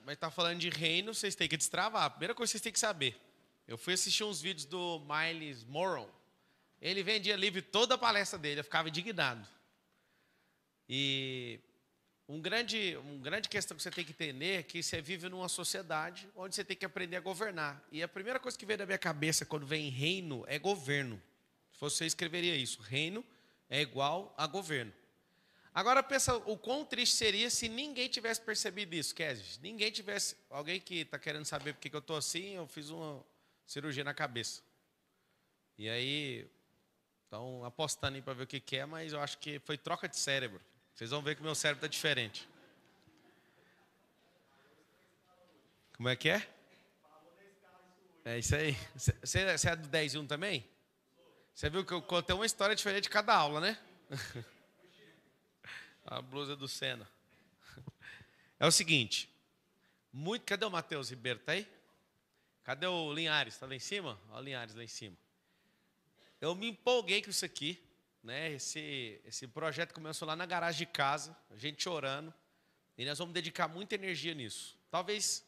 Mas tá falando de reino, vocês têm que destravar. A primeira coisa que vocês têm que saber. Eu fui assistir uns vídeos do Miles Monroe. Ele vendia livro toda a palestra dele, eu ficava indignado. E uma grande questão que você tem que entender é que você vive numa sociedade onde você tem que aprender a governar. E a primeira coisa que veio da minha cabeça quando vem reino é governo. Se fosse, você escreveria isso. Reino é igual a governo. Agora pensa o quão triste seria se ninguém tivesse percebido isso, Kézia. Ninguém tivesse... Alguém que está querendo saber por que eu estou assim, eu fiz uma cirurgia na cabeça. E aí, estão apostando aí para ver o que é, mas eu acho que foi troca de cérebro. Vocês vão ver que o meu cérebro está diferente. Como é que é? É isso aí. Você é do 10 e 1 também? Você viu que eu contei uma história diferente de cada aula, né? A blusa do Senna. É o seguinte. Cadê o Matheus Ribeiro? Tá aí? Cadê o Linhares? Está lá em cima? Olha o Linhares lá em cima. Eu me empolguei com isso aqui. Né? Esse projeto começou lá na garagem de casa. A gente orando. E nós vamos dedicar muita energia nisso. Talvez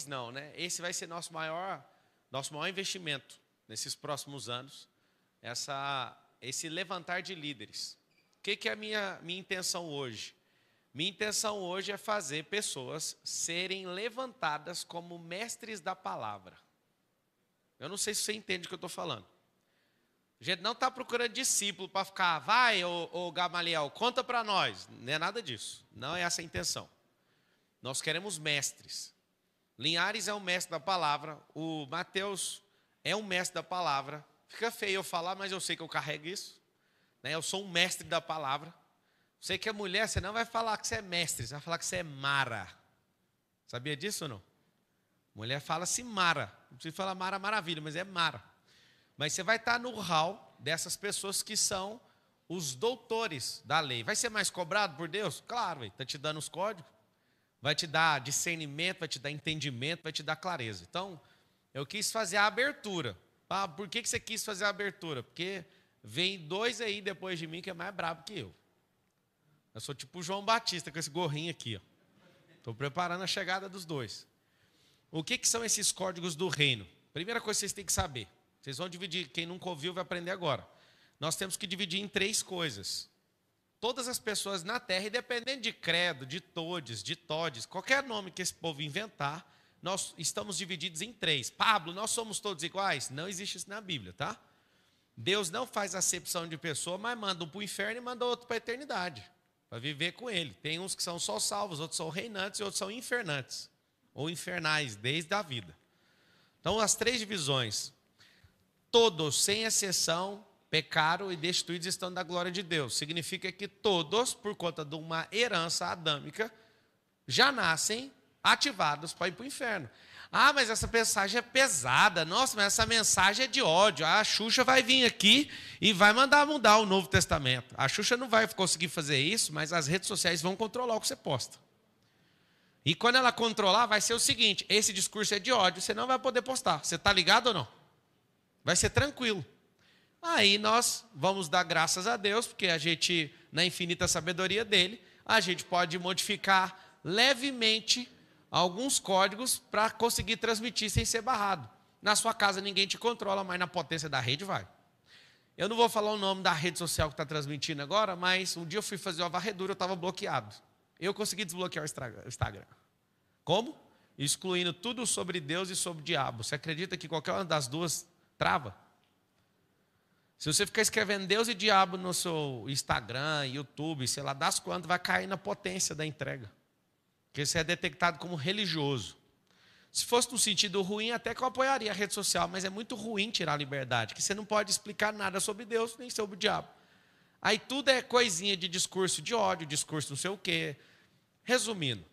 não, né? Esse vai ser nosso maior investimento nesses próximos anos. Esse levantar de líderes. O que é a minha intenção hoje? Minha intenção hoje é fazer pessoas serem levantadas como mestres da palavra. Eu não sei se você entende o que eu estou falando. A gente não está procurando discípulo para ficar, vai, ô Gamaliel, conta para nós. Não é nada disso. Não é essa a intenção. Nós queremos mestres. Linhares é um mestre da palavra. O Matheus é um mestre da palavra. Fica feio eu falar, mas eu sei que eu carrego isso. Eu sou um mestre da palavra. Você que é mulher, você não vai falar que você é mestre, você vai falar que você é Mara. Sabia disso ou não? Mulher fala-se Mara. Não precisa falar Mara Maravilha, mas é Mara. Mas você vai estar no hall dessas pessoas que são os doutores da lei. Vai ser mais cobrado por Deus? Claro, está te dando os códigos. Vai te dar discernimento, vai te dar entendimento, vai te dar clareza. Então, eu quis fazer a abertura. Ah, por que você quis fazer a abertura? Porque vem dois aí depois de mim que é mais brabo que eu. Eu sou tipo o João Batista com esse gorrinho aqui. Estou preparando a chegada dos dois. O que são esses códigos do reino? Primeira coisa que vocês têm que saber. Vocês vão dividir, quem nunca ouviu vai aprender agora. Nós temos que dividir em 3 coisas. Todas as pessoas na terra, independente de credo, de todes, de todes, qualquer nome que esse povo inventar, nós estamos divididos em 3. Pablo, nós somos todos iguais? Não existe isso na Bíblia, tá? Deus não faz acepção de pessoa, mas manda um para o inferno e manda outro para a eternidade, para viver com ele. Tem uns que são só salvos, outros são reinantes e outros são infernantes, ou infernais, desde a vida. Então, as 3 divisões, todos, sem exceção, pecaram e destituídos estão da glória de Deus. Significa que todos, por conta de uma herança adâmica, já nascem ativados para ir para o inferno. Ah, mas essa mensagem é pesada. Nossa, mas essa mensagem é de ódio. A Xuxa vai vir aqui e vai mandar mudar o Novo Testamento. A Xuxa não vai conseguir fazer isso, mas as redes sociais vão controlar o que você posta. E quando ela controlar, vai ser o seguinte, esse discurso é de ódio, você não vai poder postar. Você está ligado ou não? Vai ser tranquilo. Aí nós vamos dar graças a Deus, porque a gente, na infinita sabedoria dele, a gente pode modificar levemente alguns códigos para conseguir transmitir sem ser barrado. Na sua casa ninguém te controla, mas na potência da rede vai. Eu não vou falar o nome da rede social que está transmitindo agora, mas um dia eu fui fazer uma varredura, eu estava bloqueado. Eu consegui desbloquear o Instagram. Como? Excluindo tudo sobre Deus e sobre o diabo. Você acredita que qualquer uma das duas trava? Se você ficar escrevendo Deus e diabo no seu Instagram, YouTube, sei lá, das quantas, vai cair na potência da entrega. Porque você é detectado como religioso. Se fosse no sentido ruim, até que eu apoiaria a rede social, mas é muito ruim tirar a liberdade, que você não pode explicar nada sobre Deus, nem sobre o diabo. Aí tudo é coisinha de discurso de ódio, discurso não sei o quê. Resumindo,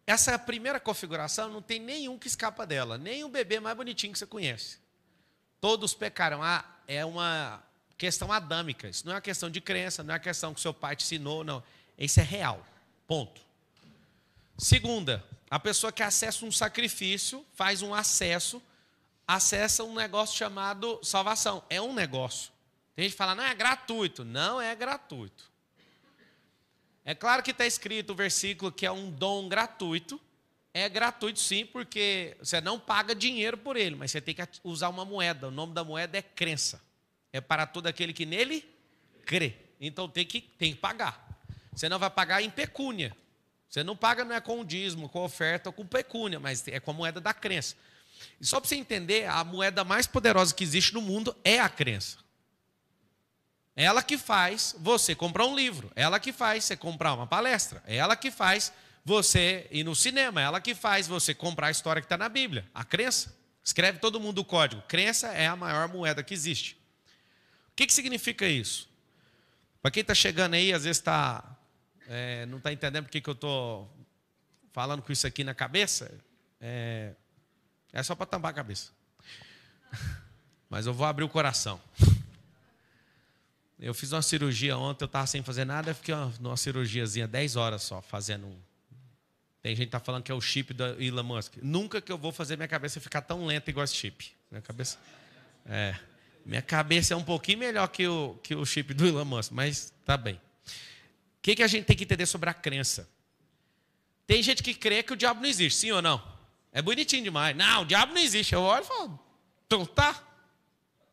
essa é a primeira configuração, não tem nenhum que escapa dela, nem o bebê mais bonitinho que você conhece. Todos pecaram. É uma questão adâmica. Isso não é uma questão de crença, não é uma questão que seu pai te ensinou, não. Isso é real. Ponto. Segunda, a pessoa que acessa um sacrifício, faz um acesso, acessa um negócio chamado salvação. É um negócio. Tem gente que fala, não, é gratuito. Não é gratuito. É claro que está escrito o versículo que é um dom gratuito. É gratuito sim, porque você não paga dinheiro por ele, mas você tem que usar uma moeda. O nome da moeda é crença. É para todo aquele que nele crê. Então tem que pagar. Você não vai pagar em pecúnia. Você não paga, não é com dízimo, com oferta ou com pecúnia, mas é com a moeda da crença. E só para você entender, a moeda mais poderosa que existe no mundo é a crença. Ela que faz você comprar um livro. Ela que faz você comprar uma palestra. Ela que faz você ir no cinema. Ela que faz você comprar a história que está na Bíblia. A crença. Escreve todo mundo o código. Crença é a maior moeda que existe. O que significa isso? Para quem está chegando aí, às vezes não está entendendo porque que eu estou falando com isso aqui na cabeça. É só para tampar a cabeça. Mas eu vou abrir o coração. Eu fiz uma cirurgia ontem, eu estava sem fazer nada, eu fiquei numa cirurgiazinha 10 horas só, fazendo um... Tem gente que está falando que é o chip do Elon Musk. Nunca que eu vou fazer minha cabeça ficar tão lenta igual esse chip. Minha cabeça é um pouquinho melhor que o chip do Elon Musk, mas tá bem. O que a gente tem que entender sobre a crença? Tem gente que crê que o diabo não existe, sim ou não? É bonitinho demais. Não, o diabo não existe. Eu olho e falo, então tá.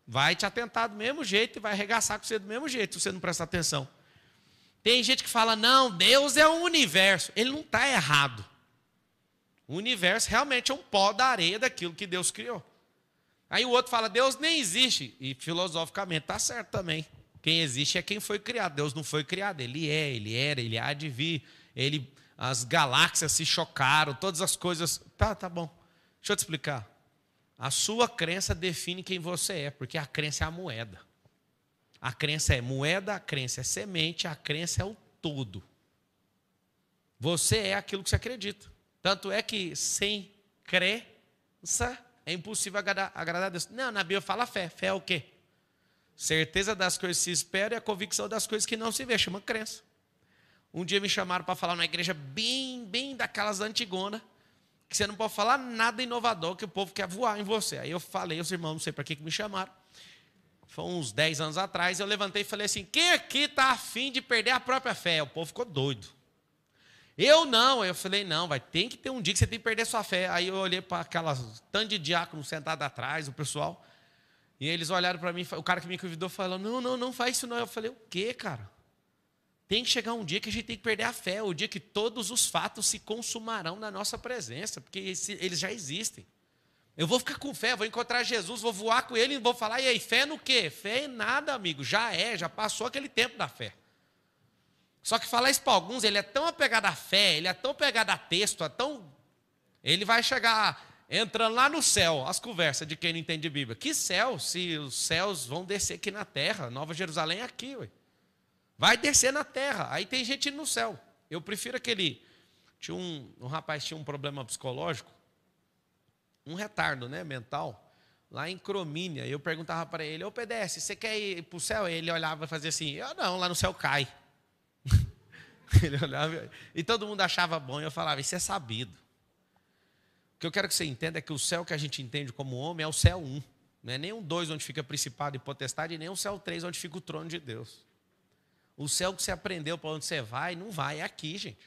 Vai te atentar do mesmo jeito e vai arregaçar com você do mesmo jeito, se você não prestar atenção. Tem gente que fala, não, Deus é um universo. Ele não está errado. O universo realmente é um pó da areia daquilo que Deus criou. Aí o outro fala, Deus nem existe. E filosoficamente está certo também. Quem existe é quem foi criado. Deus não foi criado. Ele é, ele era, ele há de vir. As galáxias se chocaram, todas as coisas... Tá bom. Deixa eu te explicar. A sua crença define quem você é, porque a crença é a moeda. A crença é moeda, a crença é semente, a crença é o todo. Você é aquilo que você acredita. Tanto é que sem crença é impossível agradar a Deus. Não, na Bíblia fala fé. Fé é o quê? Certeza das coisas que se esperam e a convicção das coisas que não se vê. Chama crença. Um dia me chamaram para falar numa igreja bem daquelas antigonas, que você não pode falar nada inovador, que o povo quer voar em você. Aí eu falei, os irmãos, não sei para que me chamaram. Foi uns 10 anos atrás, eu levantei e falei assim, quem aqui está afim de perder a própria fé? O povo ficou doido. Eu não. Eu falei, não, tem que ter um dia que você tem que perder sua fé. Aí eu olhei para aquela tanto de diácono sentado atrás, o pessoal, e eles olharam para mim, o cara que me convidou falou, não faz isso não. Eu falei, o quê, cara? Tem que chegar um dia que a gente tem que perder a fé, o dia que todos os fatos se consumarão na nossa presença, porque eles já existem. Eu vou ficar com fé, vou encontrar Jesus, vou voar com ele e vou falar, e aí, fé no quê? Fé em nada, amigo, já passou aquele tempo da fé. Só que falar isso para alguns, ele é tão apegado à fé, ele é tão apegado a texto, ele vai chegar entrando lá no céu, as conversas de quem não entende Bíblia. Que céu, se os céus vão descer aqui na terra, Nova Jerusalém é aqui, ué. Vai descer na terra, aí tem gente indo no céu. Eu prefiro tinha um rapaz tinha um problema psicológico, um retardo, né, mental, lá em Cromínia. Eu perguntava para ele, ô PDS, você quer ir para o céu? Ele olhava e fazia assim, eu não, lá no céu cai. Ele olhava, e todo mundo achava bom, e eu falava, isso é sabido. O que eu quero que você entenda é que o céu que a gente entende como homem é o céu 1. Não é nem o 2 onde fica principado e potestade, e nem o céu 3 onde fica o trono de Deus. O céu que você aprendeu para onde você vai, não vai, é aqui, gente.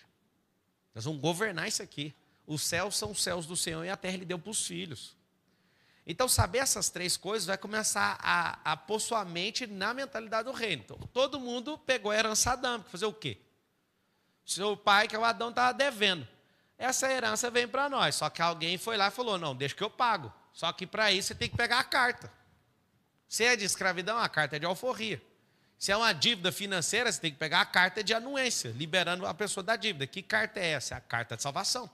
Nós vamos governar isso aqui. Os céus são os céus do Senhor e a terra Ele deu para os filhos. Então, saber essas 3 coisas vai começar a pôr sua mente na mentalidade do reino. Então, todo mundo pegou a herança adâmica. Fazer o quê? Seu pai, que é o Adão, estava devendo. Essa herança vem para nós. Só que alguém foi lá e falou, não, deixa que eu pago. Só que para isso você tem que pegar a carta. Se é de escravidão, a carta é de alforria. Se é uma dívida financeira, você tem que pegar a carta de anuência, liberando a pessoa da dívida. Que carta é essa? É a carta de salvação.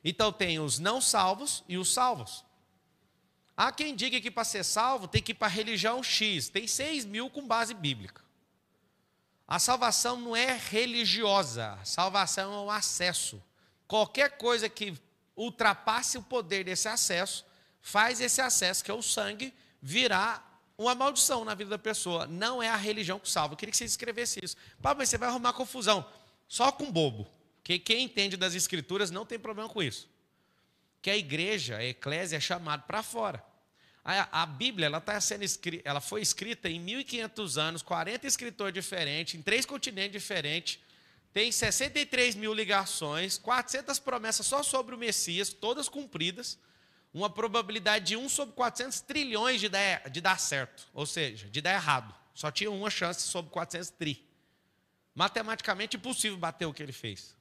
Então tem os não salvos e os salvos. Há quem diga que para ser salvo tem que ir para a religião X. Tem 6.000 com base bíblica. A salvação não é religiosa. A salvação é um acesso. Qualquer coisa que ultrapasse o poder desse acesso, faz esse acesso, que é o sangue, virar uma maldição na vida da pessoa. Não é a religião que salva. Eu queria que você escrevesse isso. Pablo, mas você vai arrumar confusão. Só com bobo. Porque quem entende das escrituras não tem problema com isso. Que a igreja, a eclésia, é chamada para fora. A Bíblia ela foi escrita em 1.500 anos, 40 escritores diferentes, em 3 continentes diferentes. tem 63 mil ligações, 400 promessas só sobre o Messias, todas cumpridas, uma probabilidade de 1 sobre 400 trilhões de dar certo, ou seja, de dar errado. Só tinha uma chance sobre 400 tri. Matematicamente impossível bater o que ele fez.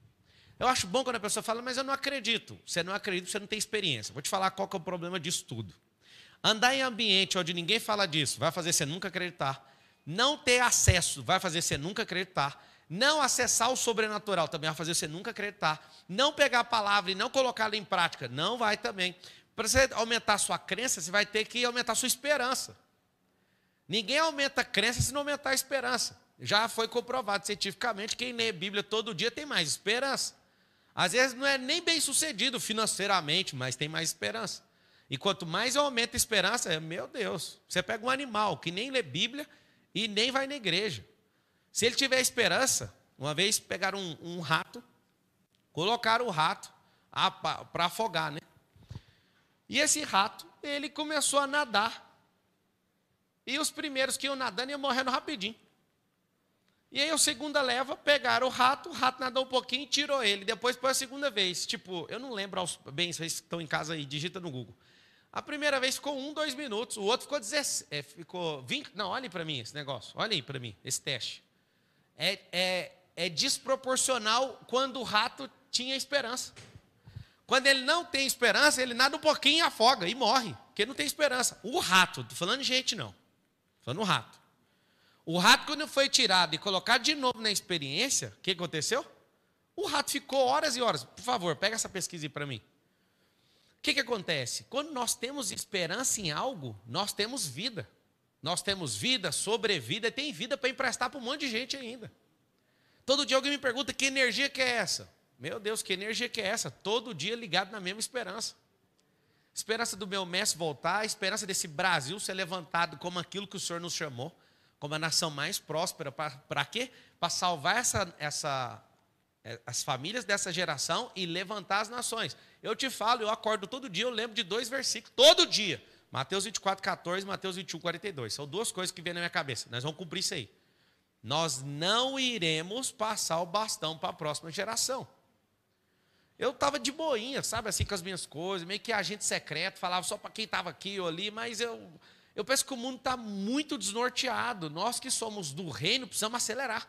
Eu acho bom quando a pessoa fala, mas eu não acredito. Você não acredita, você não tem experiência. Vou te falar qual que é o problema disso tudo. Andar em ambiente onde ninguém fala disso vai fazer você nunca acreditar. Não ter acesso vai fazer você nunca acreditar. Não acessar o sobrenatural também vai fazer você nunca acreditar. Não pegar a palavra e não colocá-la em prática não vai também. Para você aumentar a sua crença, você vai ter que aumentar a sua esperança. Ninguém aumenta a crença se não aumentar a esperança. Já foi comprovado cientificamente, quem lê a Bíblia todo dia tem mais esperança. Às vezes não é nem bem sucedido financeiramente, mas tem mais esperança. E quanto mais eu aumento a esperança, meu Deus, você pega um animal que nem lê Bíblia e nem vai na igreja. Se ele tiver esperança, uma vez pegaram um rato, colocaram o rato para afogar, né? E esse rato, ele começou a nadar. E os primeiros que iam nadando iam morrendo rapidinho. E aí a segunda leva, pegaram o rato nadou um pouquinho e tirou ele. Depois foi a segunda vez. Tipo, eu não lembro bem, vocês estão em casa aí, digita no Google. A primeira vez ficou 1, 2 minutos, o outro ficou ficou 20. Não, olhem para mim esse negócio, olhem para mim, esse teste. É desproporcional quando o rato tinha esperança. Quando ele não tem esperança, ele nada um pouquinho e afoga e morre, porque não tem esperança. O rato, não estou falando de gente não, estou falando do rato. O rato, quando foi tirado e colocado de novo na experiência, o que aconteceu? O rato ficou horas e horas. Por favor, pega essa pesquisa aí para mim. O que acontece? Quando nós temos esperança em algo, nós temos vida. Nós temos vida, sobrevida, e tem vida para emprestar para um monte de gente ainda. Todo dia alguém me pergunta, que energia que é essa? Meu Deus, que energia que é essa? Todo dia ligado na mesma esperança. Esperança do meu mestre voltar, esperança desse Brasil ser levantado como aquilo que o Senhor nos chamou, como a nação mais próspera. Para quê? Para salvar as famílias dessa geração e levantar as nações. Eu te falo, eu acordo todo dia, eu lembro de 2 versículos, todo dia. Mateus 24, 14, Mateus 21, 42. São 2 coisas que vêm na minha cabeça. Nós vamos cumprir isso aí. Nós não iremos passar o bastão para a próxima geração. Eu estava de boinha, sabe, assim, com as minhas coisas, meio que agente secreto, falava só para quem estava aqui ou ali, mas eu penso que o mundo está muito desnorteado. Nós que somos do reino precisamos acelerar.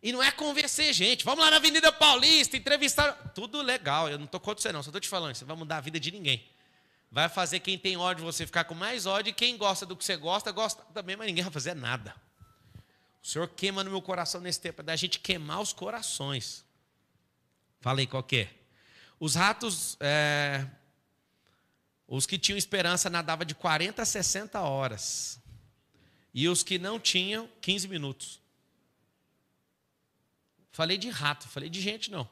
E não é convencer gente. Vamos lá na Avenida Paulista, entrevistar. Tudo legal, eu não estou contra você não, só estou te falando, você não vai mudar a vida de ninguém. Vai fazer quem tem ódio de você ficar com mais ódio, e quem gosta do que você gosta também, mas ninguém vai fazer nada. O Senhor queima no meu coração nesse tempo, é da gente queimar os corações. Falei qual que é? Os ratos, os que tinham esperança nadavam de 40 a 60 horas. E os que não tinham, 15 minutos. Falei de rato, falei de gente não.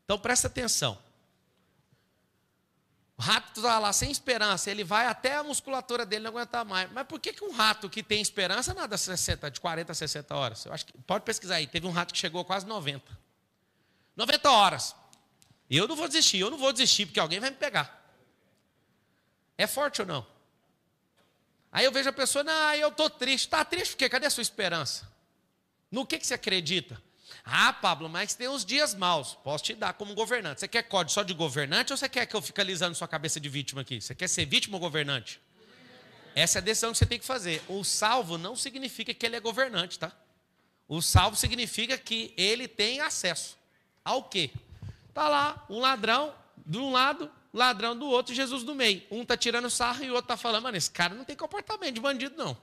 Então presta atenção. O rato está lá sem esperança, ele vai até a musculatura dele não aguentar mais. Mas por que um rato que tem esperança nada de 40 a 60 horas? Eu acho que, pode pesquisar aí, teve um rato que chegou a quase 90. 90 horas. Eu não vou desistir, porque alguém vai me pegar. É forte ou não? Aí eu vejo a pessoa, não, eu estou triste. Está triste por quê? Cadê a sua esperança? No que você acredita? Ah, Pablo, mas tem uns dias maus. Posso te dar como governante. Você quer código só de governante ou você quer que eu fique alisando sua cabeça de vítima aqui? Você quer ser vítima ou governante? Essa é a decisão que você tem que fazer. O salvo não significa que ele é governante, tá? O salvo significa que ele tem acesso. Ao quê? Está lá um ladrão de um lado, ladrão do outro e Jesus do meio. Um está tirando sarro e o outro está falando, mano, esse cara não tem comportamento de bandido, não.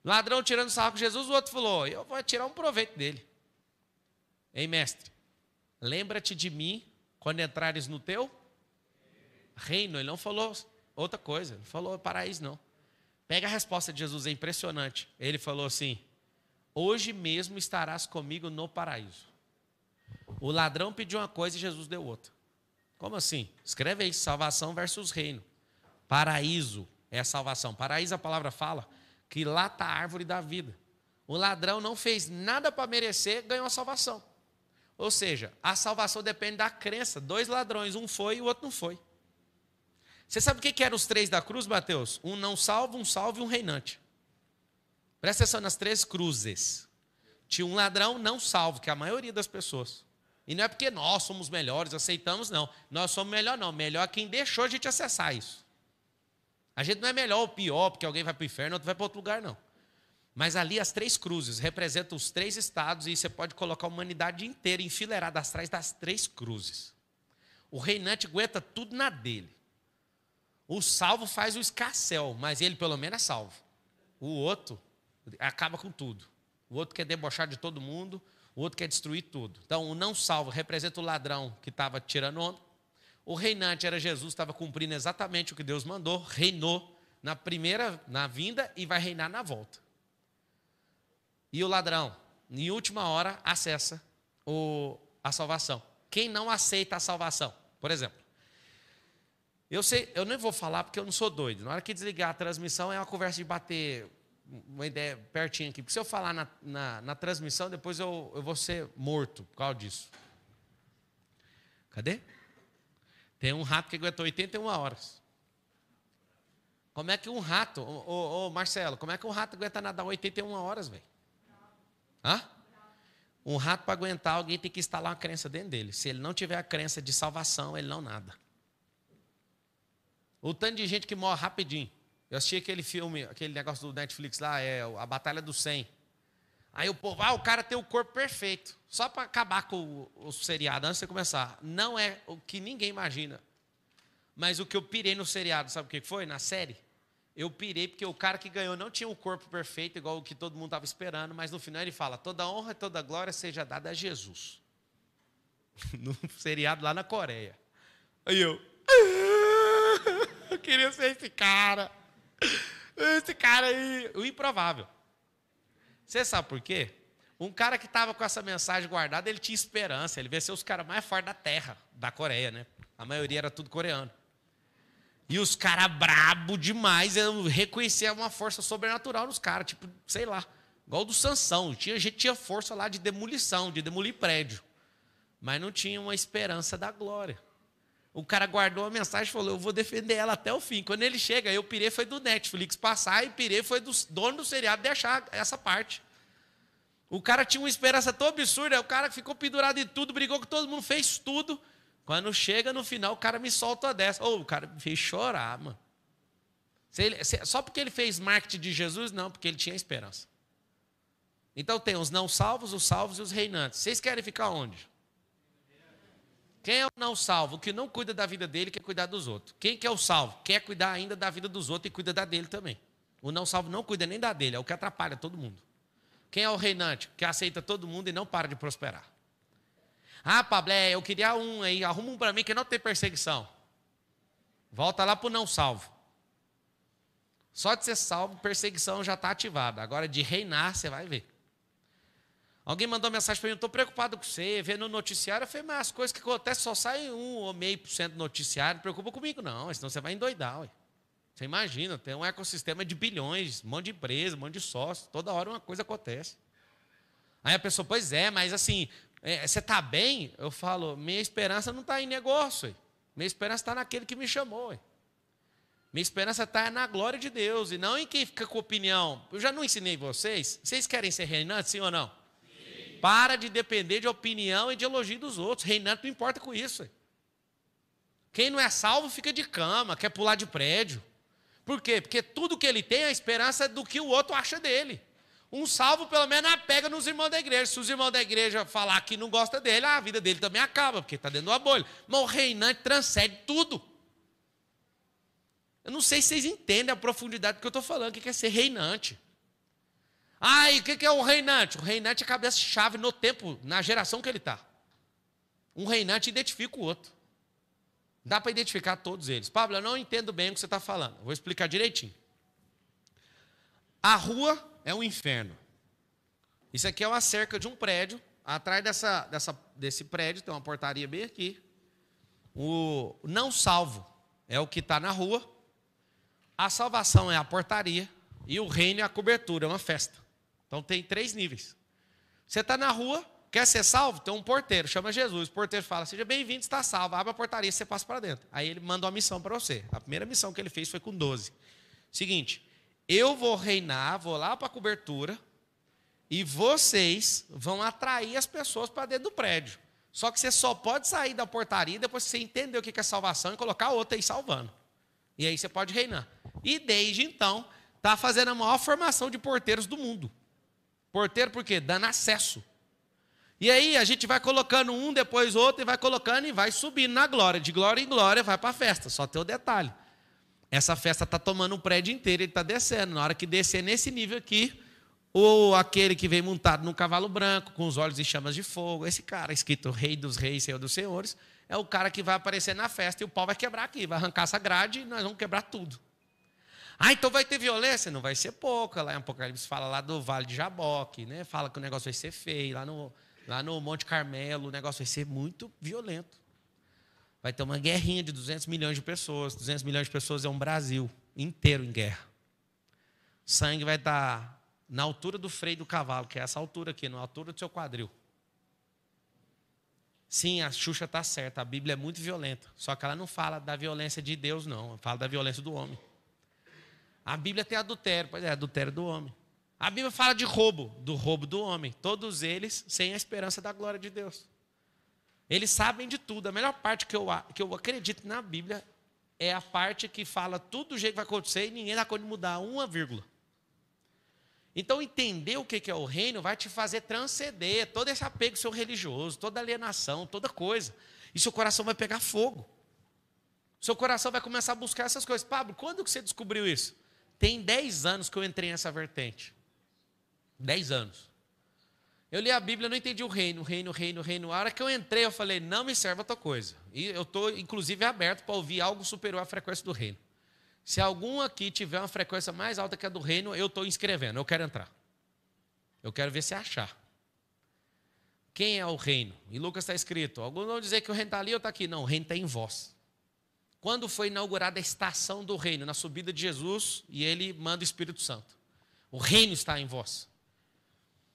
Ladrão tirando sarro com Jesus, o outro falou, eu vou tirar um proveito dele. Ei, mestre, lembra-te de mim quando entrares no teu reino. Ele não falou outra coisa, não falou paraíso, não. Pega a resposta de Jesus, é impressionante. Ele falou assim, hoje mesmo estarás comigo no paraíso. O ladrão pediu uma coisa e Jesus deu outra. Como assim? Escreve aí, salvação versus reino. Paraíso é a salvação. Paraíso, a palavra fala que lá está a árvore da vida. O ladrão não fez nada para merecer, ganhou a salvação. Ou seja, a salvação depende da crença. 2 ladrões, um foi e o outro não foi. Você sabe o que eram os 3 da cruz, Mateus? Um não salvo, um salvo e um reinante. Presta atenção nas 3 cruzes. Tinha um ladrão não salvo, que é a maioria das pessoas. E não é porque nós somos melhores, aceitamos, não. Nós somos melhor, não. Melhor é quem deixou a gente acessar isso. A gente não é melhor ou pior, porque alguém vai para o inferno, outro vai para outro lugar, não. Mas ali as 3 cruzes representam os 3 estados e você pode colocar a humanidade inteira enfileirada atrás das 3 cruzes. O reinante aguenta tudo na dele. O salvo faz o escarcéu, mas ele pelo menos é salvo. O outro acaba com tudo. O outro quer debochar de todo mundo, o outro quer destruir tudo. Então, o não salvo representa o ladrão que estava tirando onda. O reinante era Jesus, estava cumprindo exatamente o que Deus mandou, reinou na vinda e vai reinar na volta. E o ladrão, em última hora, acessa a salvação. Quem não aceita a salvação? Por exemplo, eu nem vou falar porque eu não sou doido. Na hora que desligar a transmissão é uma conversa de bater uma ideia pertinho aqui. Porque se eu falar na transmissão, depois eu vou ser morto por causa disso. Cadê? Tem um rato que aguentou 81 horas. Como é que um rato, Marcelo, como é que um rato aguenta nadar 81 horas, velho? Hã? Um rato, para aguentar, alguém tem que instalar uma crença dentro dele. Se ele não tiver a crença de salvação, ele não nada. O tanto de gente que morre rapidinho. Eu assisti aquele filme, aquele negócio do Netflix lá, a Batalha dos 100. Aí o povo, o cara tem o corpo perfeito. Só para acabar com o seriado, antes de você começar. Não é o que ninguém imagina. Mas o que eu pirei no seriado, sabe o que foi? Na série. Eu pirei porque o cara que ganhou não tinha o corpo perfeito, igual o que todo mundo estava esperando, mas no final ele fala, toda honra e toda glória seja dada a Jesus. No seriado lá na Coreia. Aí eu queria ser esse cara. Esse cara aí, o improvável. Você sabe por quê? Um cara que estava com essa mensagem guardada, ele tinha esperança, ele venceu os caras mais fortes da terra, da Coreia, né? A maioria era tudo coreano. E os caras brabo demais, eu reconhecia uma força sobrenatural nos caras, tipo, sei lá, igual do Sansão. A gente tinha força lá de demolição, de demolir prédio. Mas não tinha uma esperança da glória. O cara guardou a mensagem e falou, eu vou defender ela até o fim. Quando ele chega, eu pirei foi do Netflix passar e pirei foi do dono do seriado deixar essa parte. O cara tinha uma esperança tão absurda, o cara ficou pendurado em tudo, brigou com todo mundo, fez tudo. Quando chega no final, o cara me solta uma dessa. O cara me fez chorar, mano. Só porque ele fez marketing de Jesus? Não, porque ele tinha esperança. Então tem os não salvos, os salvos e os reinantes. Vocês querem ficar onde? Quem é o não salvo? O que não cuida da vida dele quer cuidar dos outros. Quem que é o salvo? Quer cuidar ainda da vida dos outros e cuida da dele também. O não salvo não cuida nem da dele, é o que atrapalha todo mundo. Quem é o reinante? Que aceita todo mundo e não para de prosperar. Pablo, eu queria um aí, arruma um para mim que não tem perseguição. Volta lá para o não salvo. Só de ser salvo, perseguição já está ativada. Agora de reinar, você vai ver. Alguém mandou mensagem para mim, estou preocupado com você, vendo no noticiário. Eu falei, mas as coisas que acontecem só saem 1,5% do noticiário, não preocupa comigo não, senão você vai endoidar. Ué. Você imagina, tem um ecossistema de bilhões, um monte de empresa, um monte de sócios, toda hora uma coisa acontece. Aí a pessoa, pois é, mas assim, você está bem? Eu falo, minha esperança não está em negócio, ué. Minha esperança está naquele que me chamou. Ué. Minha esperança está na glória de Deus e não em quem fica com opinião. Eu já não ensinei vocês, vocês querem ser reinantes, sim ou não? Sim. Para de depender de opinião e de elogio dos outros, reinante não importa com isso. Ué. Quem não é salvo fica de cama, quer pular de prédio. Por quê? Porque tudo que ele tem é a esperança do que o outro acha dele. Um salvo, pelo menos, pega nos irmãos da igreja. Se os irmãos da igreja falar que não gosta dele, a vida dele também acaba, porque está dentro de uma bolha. Mas o reinante transcende tudo. Eu não sei se vocês entendem a profundidade do que eu estou falando, o que é ser reinante. E o que é o reinante? O reinante é a cabeça-chave no tempo, na geração que ele está. Um reinante identifica o outro. Dá para identificar todos eles. Pablo, eu não entendo bem o que você está falando. Vou explicar direitinho. A rua é um inferno. Isso aqui é uma cerca de um prédio. Atrás desse prédio tem uma portaria bem aqui. O não salvo é o que está na rua. A salvação é a portaria. E o reino é a cobertura, é uma festa. Então tem 3 níveis. Você está na rua, quer ser salvo? Tem um porteiro, chama Jesus. O porteiro fala, seja bem-vindo, está salvo. Abre a portaria, você passa para dentro. Aí ele manda uma missão para você. A primeira missão que ele fez foi com 12. Seguinte, eu vou reinar, vou lá para a cobertura, E vocês vão atrair as pessoas para dentro do prédio. Só que você só pode sair da portaria depois que você entender o que é salvação e colocar outra aí salvando. E aí você pode reinar. E desde então, está fazendo a maior formação de porteiros do mundo. Porteiro por quê? Dando acesso. E aí a gente vai colocando um, depois outro, e vai colocando e vai subindo na glória. De glória em glória vai para a festa. Só tem o detalhe. Essa festa está tomando o prédio inteiro, ele está descendo. Na hora que descer nesse nível aqui, ou aquele que vem montado num cavalo branco, com os olhos em chamas de fogo, esse cara escrito Rei dos Reis, Senhor dos Senhores, é o cara que vai aparecer na festa e o pau vai quebrar aqui, vai arrancar essa grade e nós vamos quebrar tudo. Ah, então vai ter violência? Não vai ser pouca. Lá em Apocalipse fala lá do Vale de Jaboque, né? Fala que o negócio vai ser feio. Lá no Monte Carmelo o negócio vai ser muito violento. Vai ter uma guerrinha de 200 milhões de pessoas. 200 milhões de pessoas é um Brasil inteiro em guerra. Sangue vai estar na altura do freio do cavalo, que é essa altura aqui, na altura do seu quadril. Sim, a Xuxa está certa, a Bíblia é muito violenta. Só que ela não fala da violência de Deus, não. Ela fala da violência do homem. A Bíblia tem adultério, pois é, adultério do homem. A Bíblia fala de roubo do homem. Todos eles sem a esperança da glória de Deus. Eles sabem de tudo. A melhor parte que eu acredito na Bíblia é a parte que fala tudo do jeito que vai acontecer e ninguém dá conta de mudar uma vírgula. Então, entender o que é o reino vai te fazer transcender todo esse apego seu religioso, toda alienação, toda coisa. E seu coração vai pegar fogo. Seu coração vai começar a buscar essas coisas. Pablo, quando que você descobriu isso? Tem 10 anos que eu entrei nessa vertente. 10 anos. Eu li a Bíblia, não entendi o reino. A hora que eu entrei, eu falei, não me serve outra coisa. E eu estou, inclusive, aberto para ouvir algo superior à frequência do reino. Se algum aqui tiver uma frequência mais alta que a do reino, eu estou inscrevendo, eu quero entrar. Eu quero ver se achar. Quem é o reino? Em Lucas está escrito, alguns vão dizer que o reino está ali ou está aqui. Não, o reino está em vós. Quando foi inaugurada a estação do reino? Na subida de Jesus, e ele manda o Espírito Santo. O reino está em vós.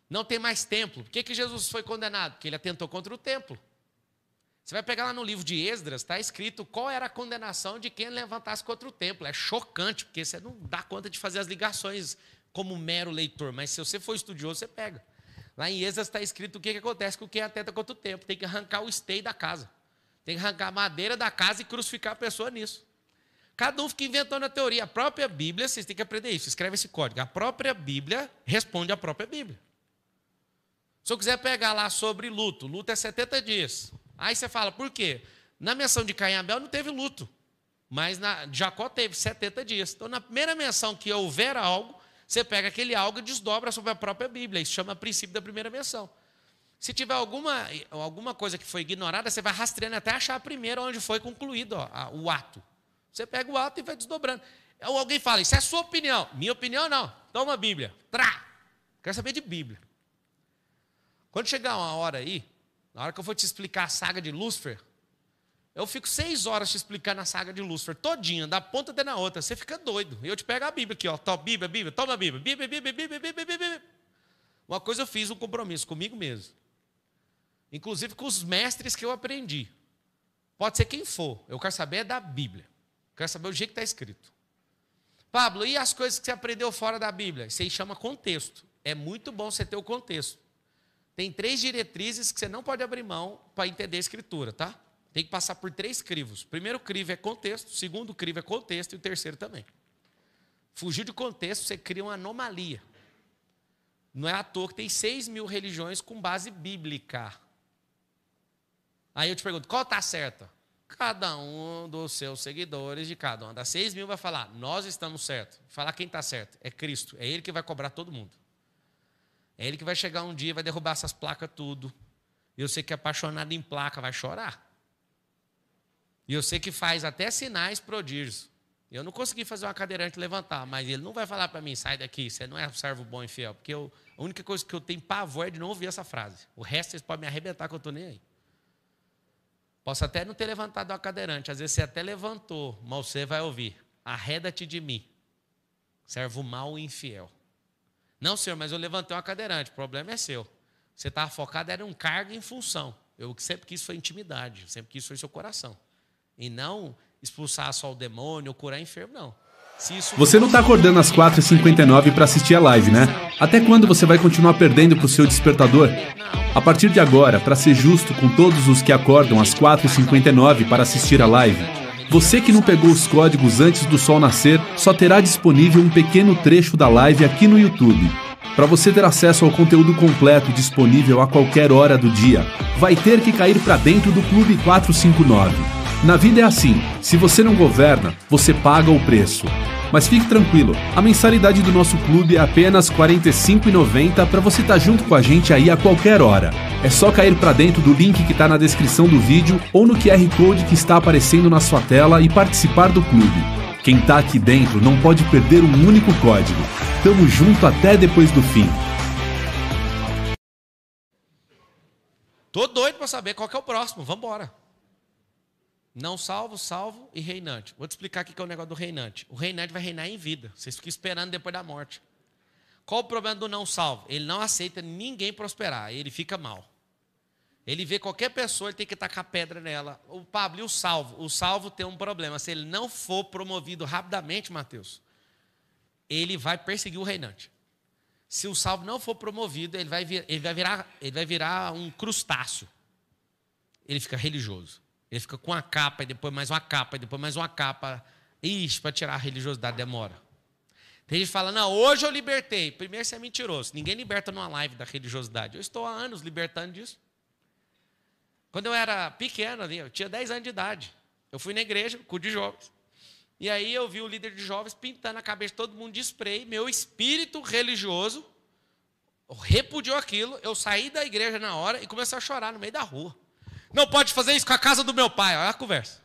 Não tem mais templo. Por que Jesus foi condenado? Porque ele atentou contra o templo. Você vai pegar lá no livro de Esdras, está escrito qual era a condenação de quem levantasse contra o templo. É chocante, porque você não dá conta de fazer as ligações como mero leitor, mas se você for estudioso, você pega. Lá em Esdras está escrito o que acontece com quem atenta contra o templo. Tem que arrancar o esteio da casa. Tem que arrancar a madeira da casa e crucificar a pessoa nisso. Cada um fica inventando a teoria. A própria Bíblia, vocês têm que aprender isso, escreve esse código. A própria Bíblia responde à própria Bíblia. Se eu quiser pegar lá sobre luto, luto é 70 dias. Aí você fala, por quê? Na menção de Caim e Abel não teve luto, mas Jacó teve 70 dias. Então, na primeira menção que houver algo, você pega aquele algo e desdobra sobre a própria Bíblia. Isso chama princípio da primeira menção. Se tiver alguma coisa que foi ignorada, você vai rastreando até achar a primeira onde foi concluído o ato. Você pega o ato e vai desdobrando. Ou alguém fala, isso é a sua opinião. Minha opinião não. Toma a Bíblia. Quero saber de Bíblia. Quando chegar uma hora aí, na hora que eu for te explicar a saga de Lúcifer, eu fico 6 horas te explicando a saga de Lúcifer, todinha, da ponta até na outra. Você fica doido. E eu te pego a Bíblia aqui, ó. Bíblia, toma a Bíblia. Bíblia. Uma coisa eu fiz um compromisso comigo mesmo. Inclusive com os mestres que eu aprendi. Pode ser quem for. Eu quero saber da Bíblia. Eu quero saber o jeito que está escrito. Pablo, e as coisas que você aprendeu fora da Bíblia? Isso aí chama contexto. É muito bom você ter o contexto. Tem 3 diretrizes que você não pode abrir mão para entender a Escritura, tá? Tem que passar por 3 crivos. O primeiro crivo é contexto, o segundo crivo é contexto e o terceiro também. Fugir de contexto, você cria uma anomalia. Não é à toa que tem 6.000 religiões com base bíblica. Aí eu te pergunto, qual está certa? Cada um dos seus seguidores de cada uma das 6.000 vai falar, nós estamos certos. Falar quem está certo, é Cristo. É Ele que vai cobrar todo mundo. É Ele que vai chegar um dia e vai derrubar essas placas tudo. E eu sei que é apaixonado em placa vai chorar. E eu sei que faz até sinais prodígios. Eu não consegui fazer uma cadeirante levantar, mas ele não vai falar para mim, sai daqui, você não é um servo bom e fiel. Porque a única coisa que eu tenho pavor é de não ouvir essa frase. O resto vocês podem me arrebentar que eu estou nem aí. Posso até não ter levantado uma cadeirante, às vezes você até levantou, mas você vai ouvir, arreda-te de mim, servo mau e infiel. Não, senhor, mas eu levantei uma cadeirante, o problema é seu. Você estava focado, era um cargo em função. Eu sempre quis foi intimidade, sempre quis foi seu coração. E não expulsar só o demônio ou curar enfermo, não. Se isso... Você não está acordando às 4h59 para assistir a live, né? Até quando você vai continuar perdendo pro seu despertador? A partir de agora, para ser justo com todos os que acordam às 4h59 para assistir a live, você que não pegou os códigos antes do sol nascer, só terá disponível um pequeno trecho da live aqui no YouTube. Para você ter acesso ao conteúdo completo disponível a qualquer hora do dia, vai ter que cair para dentro do Clube 459. Na vida é assim, se você não governa, você paga o preço. Mas fique tranquilo, a mensalidade do nosso clube é apenas R$ 45,90 para você estar junto com a gente aí a qualquer hora. É só cair para dentro do link que está na descrição do vídeo ou no QR Code que está aparecendo na sua tela e participar do clube. Quem tá aqui dentro não pode perder um único código. Tamo junto até depois do fim. Tô doido para saber qual que é o próximo, vamos embora. Não salvo, salvo e reinante. Vou te explicar o que é o negócio do reinante. O reinante vai reinar em vida. Vocês ficam esperando depois da morte. Qual o problema do não salvo? Ele não aceita ninguém prosperar. Ele fica mal. Ele vê qualquer pessoa, ele tem que tacar pedra nela. O Pablo, e o salvo? O salvo tem um problema. Se ele não for promovido rapidamente, Mateus, ele vai perseguir o reinante. Se o salvo não for promovido, ele vai virar um crustáceo. Ele fica religioso. Ele fica com uma capa, e depois mais uma capa, e depois mais uma capa. Ixi, para tirar a religiosidade demora. Tem gente que fala, não, hoje eu libertei. Primeiro, você é mentiroso. Ninguém liberta numa live da religiosidade. Eu estou há anos libertando disso. Quando eu era pequeno, eu tinha 10 anos de idade. Eu fui na igreja, culto de jovens. E aí eu vi o líder de jovens pintando a cabeça de todo mundo de spray. Meu espírito religioso repudiou aquilo. Eu saí da igreja na hora e comecei a chorar no meio da rua. Não pode fazer isso com a casa do meu pai. Olha a conversa.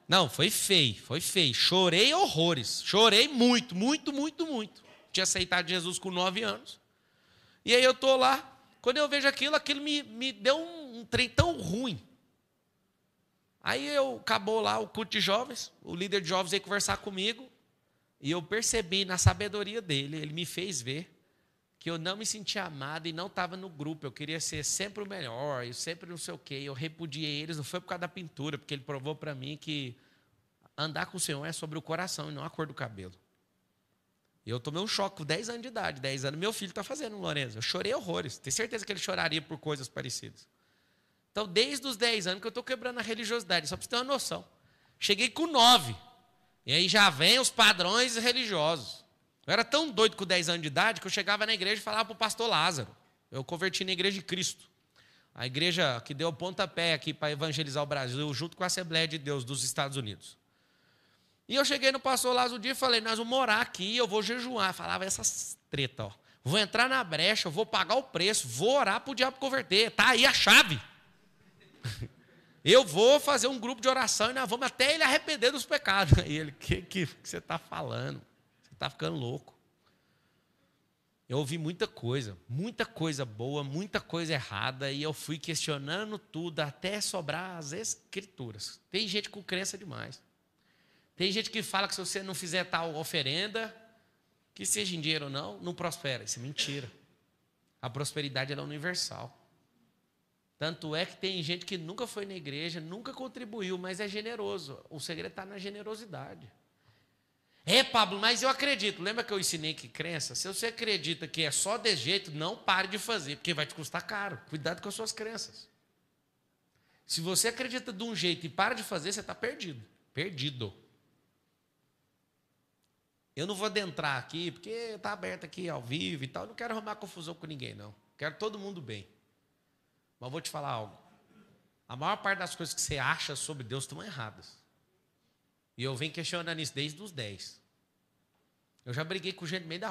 Não, foi feio, foi feio. Chorei horrores. Chorei muito, muito, muito, muito. Tinha aceitado Jesus com 9 anos. E aí eu estou lá. Quando eu vejo aquilo me deu um trem tão ruim. Aí acabou lá o culto de jovens. O líder de jovens veio conversar comigo. E eu percebi na sabedoria dele, ele me fez ver que eu não me sentia amado e não estava no grupo. Eu queria ser sempre o melhor, e sempre não sei o quê. Eu repudiei eles, não foi por causa da pintura, porque ele provou para mim que andar com o Senhor é sobre o coração e não a cor do cabelo. E eu tomei um choque com 10 anos de idade. 10 anos, meu filho está fazendo, Lourenço. Eu chorei horrores. Tenho certeza que ele choraria por coisas parecidas. Então, desde os 10 anos que eu estou quebrando a religiosidade, só para você ter uma noção. Cheguei com 9. E aí já vem os padrões religiosos. Eu era tão doido com 10 anos de idade que eu chegava na igreja e falava para o pastor Lázaro. Eu converti na Igreja de Cristo. A igreja que deu o pontapé aqui para evangelizar o Brasil, junto com a Assembleia de Deus dos Estados Unidos. E eu cheguei no pastor Lázaro um dia e falei, nós vamos morar aqui, eu vou jejuar. Falava essas treta, ó. Vou entrar na brecha, eu vou pagar o preço, vou orar para o diabo converter. Está aí a chave. Eu vou fazer um grupo de oração e nós vamos até ele arrepender dos pecados. E ele, que você está falando? Você está ficando louco. Eu ouvi muita coisa boa, muita coisa errada, e eu fui questionando tudo até sobrar as escrituras. Tem gente com crença demais. Tem gente que fala que se você não fizer tal oferenda, que seja em dinheiro ou não, não prospera. Isso é mentira. A prosperidade ela é universal. Tanto é que tem gente que nunca foi na igreja, nunca contribuiu, mas é generoso. O segredo está na generosidade. Pablo, mas eu acredito. Lembra que eu ensinei que crença? Se você acredita que é só desse jeito, não pare de fazer, porque vai te custar caro. Cuidado com as suas crenças. Se você acredita de um jeito e para de fazer, você está perdido. Perdido. Eu não vou adentrar aqui, porque está aberto aqui ao vivo e tal. Eu não quero arrumar confusão com ninguém, não. Quero todo mundo bem. Mas vou te falar algo. A maior parte das coisas que você acha sobre Deus estão erradas. E eu venho questionando isso desde os 10. Eu já briguei com gente no meio da